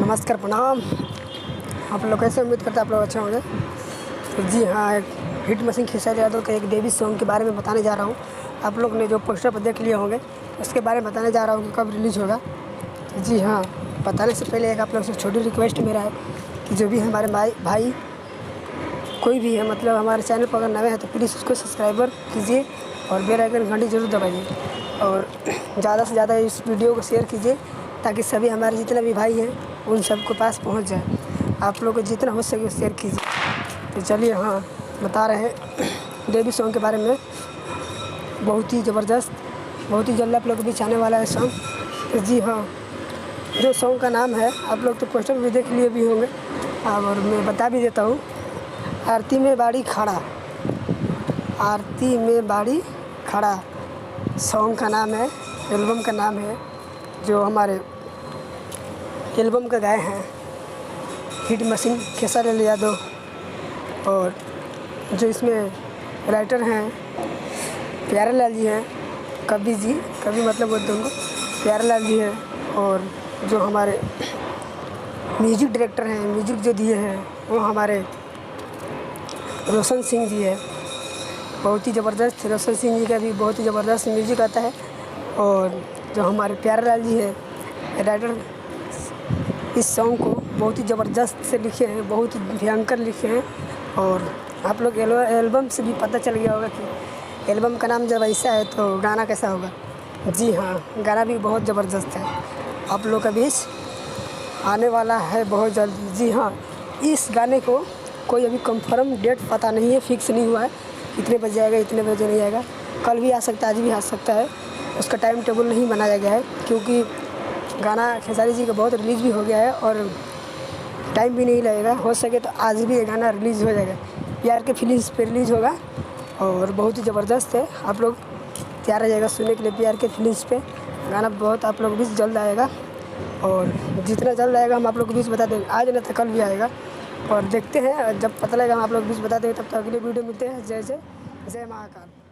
नमस्कार, प्रणाम। आप लोग कैसे, उम्मीद करते हैं आप लोग अच्छे होंगे। तो जी हाँ, एक हिट मशीन खेसारी यादव के एक डेब्यू सॉन्ग के बारे में बताने जा रहा हूँ। आप लोग ने जो पोस्टर पर देख लिए होंगे उसके बारे में बताने जा रहा हूँ कि कब रिलीज़ होगा। तो जी हाँ, बताने से पहले एक आप लोग से छोटी रिक्वेस्ट मेरा है कि जो भी हमारे भाई कोई भी है, मतलब हमारे चैनल पर अगर नए हैं तो प्लीज़ उसको सब्सक्राइबर कीजिए और बेल आइकन घंटी जरूर दबाइए और ज़्यादा से ज़्यादा इस वीडियो को शेयर कीजिए ताकि सभी हमारे जितने भी भाई हैं उन सबके पास पहुंच जाए। आप लोग को जितना हो सके शेयर कीजिए। तो चलिए, हाँ बता रहे हैं डेब्यू सॉन्ग के बारे में। बहुत ही ज़बरदस्त, बहुत ही जल्द आप लोग के बीच आने वाला है सॉन्ग। तो जी हाँ, जो सॉन्ग का नाम है, आप लोग तो पोस्टर भी देख लिए भी होंगे और मैं बता भी देता हूँ। आरती में बाड़ी खड़ा, आरती में बाड़ी खड़ा सॉन्ग का नाम है, एल्बम का नाम है, जो हमारे एल्बम का गाए हैं हिट मशीन खेसारी यादव। और जो इसमें राइटर हैं प्यारे लाल जी हैं, कवि जी, कवि मतलब बोलते हैं उनको, प्यारे लाल जी हैं। और जो हमारे म्यूजिक डायरेक्टर हैं, म्यूजिक जो दिए हैं वो हमारे रोशन सिंह जी है। बहुत ही ज़बरदस्त, रोशन सिंह जी का भी बहुत ही ज़बरदस्त म्यूजिक आता है। और जो हमारे प्यारे लाल जी हैं राइटर, इस सॉन्ग को बहुत ही ज़बरदस्त से लिखे हैं, बहुत ही भयंकर लिखे हैं। और आप लोग एल्बम से भी पता चल गया होगा कि एल्बम का नाम जब ऐसा है तो गाना कैसा होगा। जी हाँ, गाना भी बहुत ज़बरदस्त है, आप लोग का बीच आने वाला है बहुत जल्द। जी हाँ, इस गाने को कोई अभी कंफर्म डेट पता नहीं है, फिक्स नहीं हुआ है इतने बजे आएगा, इतने बजे नहीं आएगा। कल भी आ सकता है, आज भी आ सकता है, उसका टाइम टेबल नहीं बनाया गया है क्योंकि गाना खेसारी जी का बहुत रिलीज़ भी हो गया है और टाइम भी नहीं लगेगा। हो सके तो आज भी ये गाना रिलीज़ हो जाएगा। प्यार के फिल्म्स पे रिलीज़ होगा और बहुत ही ज़बरदस्त है। आप लोग तैयार रह जाएगा सुनने के लिए। प्यार के फिल्म्स पे गाना बहुत आप लोग बीच जल्द आएगा और जितना जल्द आएगा हम आप लोग को बीच बता देंगे। आज नहीं तो कल भी आएगा और देखते हैं, जब पता लगेगा हम आप लोग बीच बता देंगे। तब तक अगले वीडियो मिलते हैं। जय जय, जय महाकाल।